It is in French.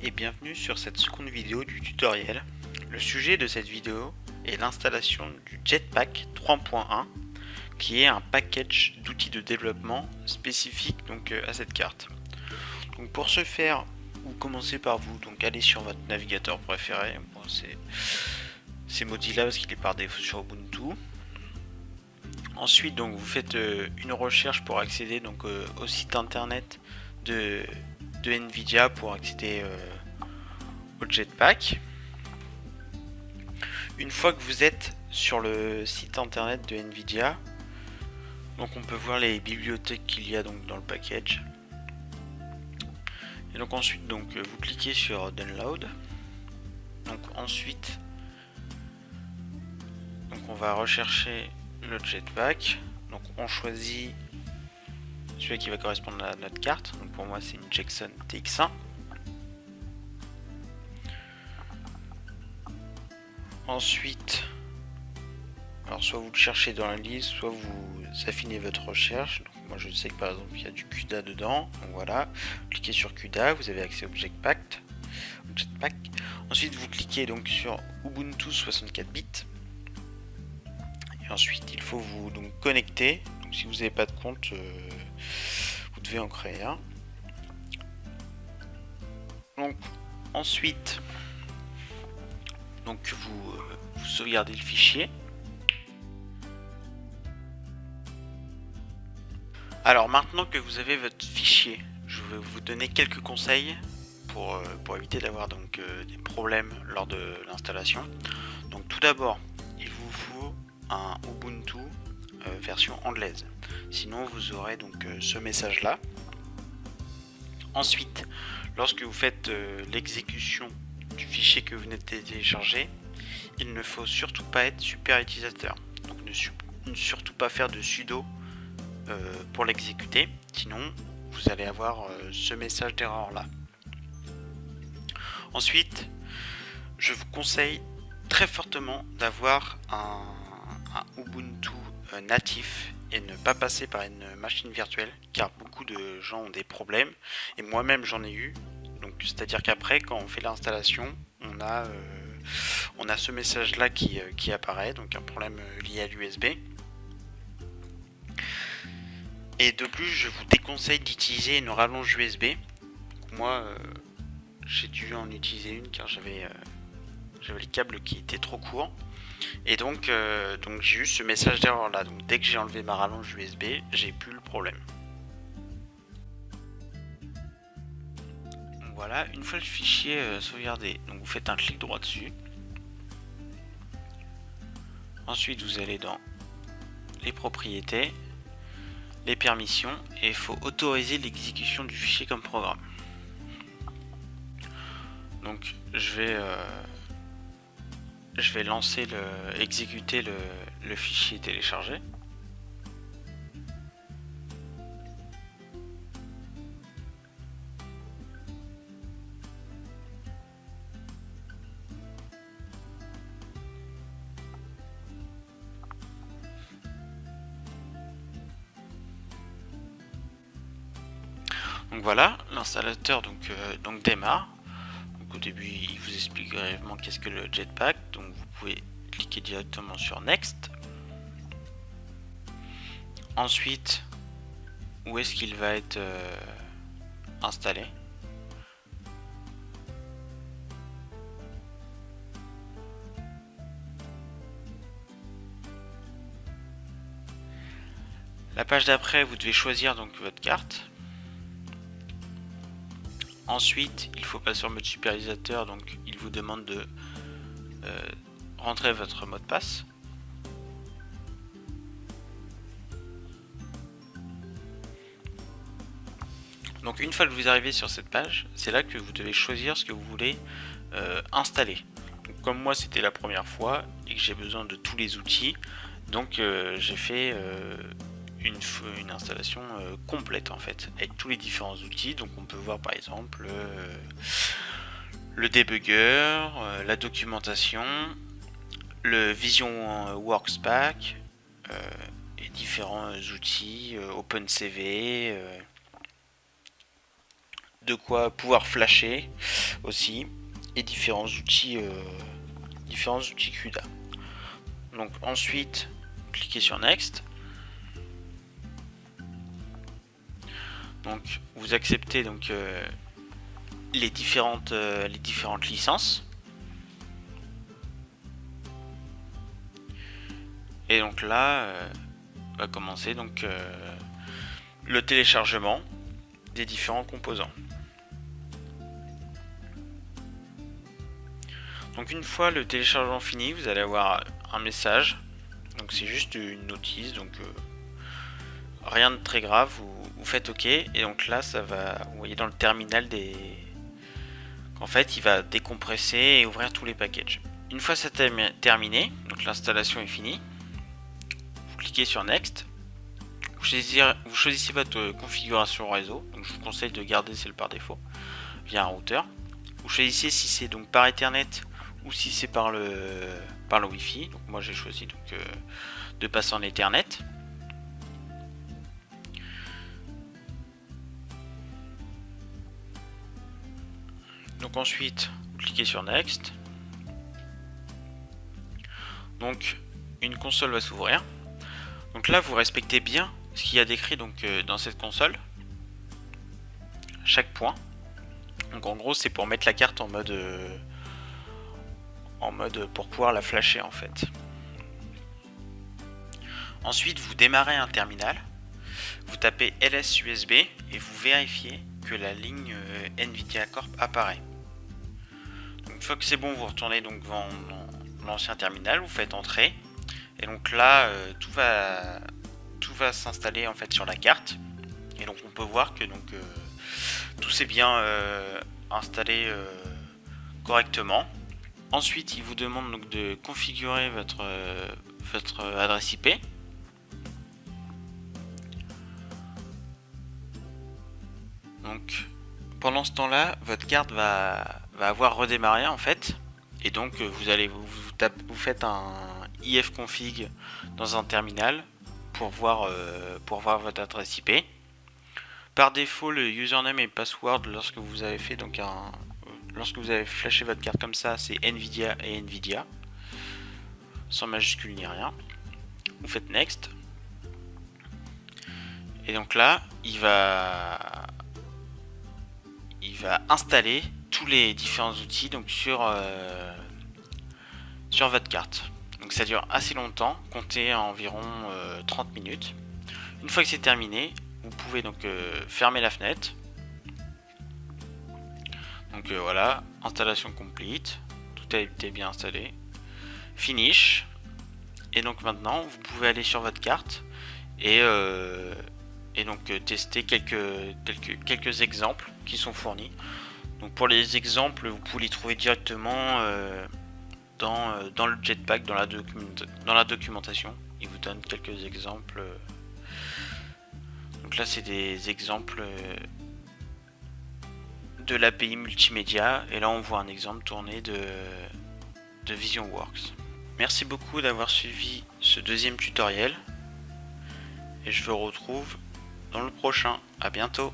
et bienvenue sur cette seconde vidéo du tutoriel. Le sujet de cette vidéo est l'installation du Jetpack 3.1 qui est un package d'outils de développement spécifique à cette carte. Donc pour ce faire, vous commencez par aller sur votre navigateur préféré. Bon, c'est Mozilla parce qu'il est par défaut sur Ubuntu. Ensuite vous faites une recherche pour accéder au site internet de Nvidia pour accéder au Jetpack. Une fois que vous êtes sur le site internet de Nvidia, on peut voir les bibliothèques qu'il y a dans le package. Et ensuite vous cliquez sur Download. Ensuite on va rechercher le Jetpack. On choisit celui qui va correspondre à notre carte. Pour moi c'est une Jackson TX1. Ensuite, soit vous le cherchez dans la liste, soit vous affinez votre recherche. Moi je sais que par exemple il y a du CUDA dedans. Voilà, cliquez sur CUDA, vous avez accès au Jetpack. Ensuite vous cliquez sur Ubuntu 64 bits. Et ensuite il faut vous connecter. Si vous n'avez pas de compte, vous devez en créer un. Ensuite, vous sauvegardez le fichier. Alors maintenant que vous avez votre fichier, je vais vous donner quelques conseils pour éviter d'avoir des problèmes lors de l'installation. Tout d'abord, il vous faut un Ubuntu version anglaise. Sinon vous aurez ce message là. Ensuite, lorsque vous faites l'exécution du fichier que vous venez de télécharger, il ne faut surtout pas être super utilisateur. Ne surtout pas faire de sudo pour l'exécuter, sinon vous allez avoir ce message d'erreur là. Ensuite, je vous conseille très fortement d'avoir un Ubuntu natif et ne pas passer par une machine virtuelle, car beaucoup de gens ont des problèmes et moi-même j'en ai eu. C'est-à-dire qu'après, quand on fait l'installation, on a ce message là qui apparaît, un problème lié à l'USB. Et de plus, je vous déconseille d'utiliser une rallonge USB. Moi, j'ai dû en utiliser une car j'avais les câbles qui étaient trop courts. Et j'ai eu ce message d'erreur là. Dès que j'ai enlevé ma rallonge USB, j'ai plus le problème. Voilà, une fois le fichier sauvegardé, vous faites un clic droit dessus. Ensuite vous allez dans les propriétés, les permissions, et il faut autoriser l'exécution du fichier comme programme. Je vais exécuter le fichier téléchargé. Voilà, l'installateur démarre. Au début, il vous explique brièvement qu'est-ce que le Jetpack. Vous pouvez cliquer directement sur Next. Ensuite, où est-ce qu'il va être installé? La page d'après, vous devez choisir votre carte. Ensuite, il faut passer sur mode superutilisateur, il vous demande de rentrer votre mot de passe. Une fois que vous arrivez sur cette page, c'est là que vous devez choisir ce que vous voulez installer. Comme moi c'était la première fois et que j'ai besoin de tous les outils, j'ai fait une installation complète en fait, avec tous les différents outils. On peut voir par exemple le debugger, la documentation, le Vision Works Pack, et différents outils, OpenCV, de quoi pouvoir flasher aussi, et différents outils CUDA. Donc ensuite, cliquez sur Next. Donc vous acceptez donc les différentes licences. Et donc là va commencer donc le téléchargement des différents composants. Donc une fois le téléchargement fini, vous allez avoir un message. Donc c'est juste une notice, donc rien de très grave. Vous faites OK, et donc là ça va, vous voyez dans le terminal qu'en fait il va décompresser et ouvrir tous les packages. Une fois ça terminé, donc l'installation est finie, vous cliquez sur Next. Vous choisissez votre configuration réseau, donc je vous conseille de garder celle par défaut via un routeur. Vous choisissez si c'est donc par Ethernet ou si c'est par le Wi-Fi. Donc moi j'ai choisi donc de passer en Ethernet. Donc ensuite vous cliquez sur Next. Donc une console va s'ouvrir. Donc là vous respectez bien ce qu'il y a décrit donc dans cette console, chaque point. Donc en gros c'est pour mettre la carte en mode pour pouvoir la flasher en fait. Ensuite vous démarrez un terminal, vous tapez ls USB et vous vérifiez que la ligne NVIDIA Corp apparaît. Donc, une fois que c'est bon, vous retournez donc devant l'ancien terminal, vous faites entrer, et donc là tout va s'installer en fait sur la carte, et donc on peut voir que donc tout s'est bien installé correctement. Ensuite il vous demande donc de configurer votre adresse IP. Donc pendant ce temps là votre carte va avoir redémarré en fait, et donc vous faites un ifconfig dans un terminal pour voir votre adresse IP. Par défaut, le username et password lorsque vous avez fait donc lorsque vous avez flashé votre carte comme ça, c'est Nvidia et Nvidia, sans majuscule ni rien. Vous faites Next, et donc là, il va installer tous les différents outils donc sur votre carte. Donc ça dure assez longtemps, comptez environ 30 minutes. Une fois que c'est terminé, vous pouvez donc fermer la fenêtre. Donc voilà, installation complete, tout a été bien installé. Finish. Et donc maintenant, vous pouvez aller sur votre carte et donc tester quelques exemples qui sont fournis. Donc pour les exemples, vous pouvez les trouver directement dans le Jetpack, dans la documentation. Il vous donne quelques exemples. Donc là c'est des exemples de l'API multimédia, et là on voit un exemple tourné de VisionWorks. Merci beaucoup d'avoir suivi ce deuxième tutoriel, et je vous retrouve dans le prochain. À bientôt.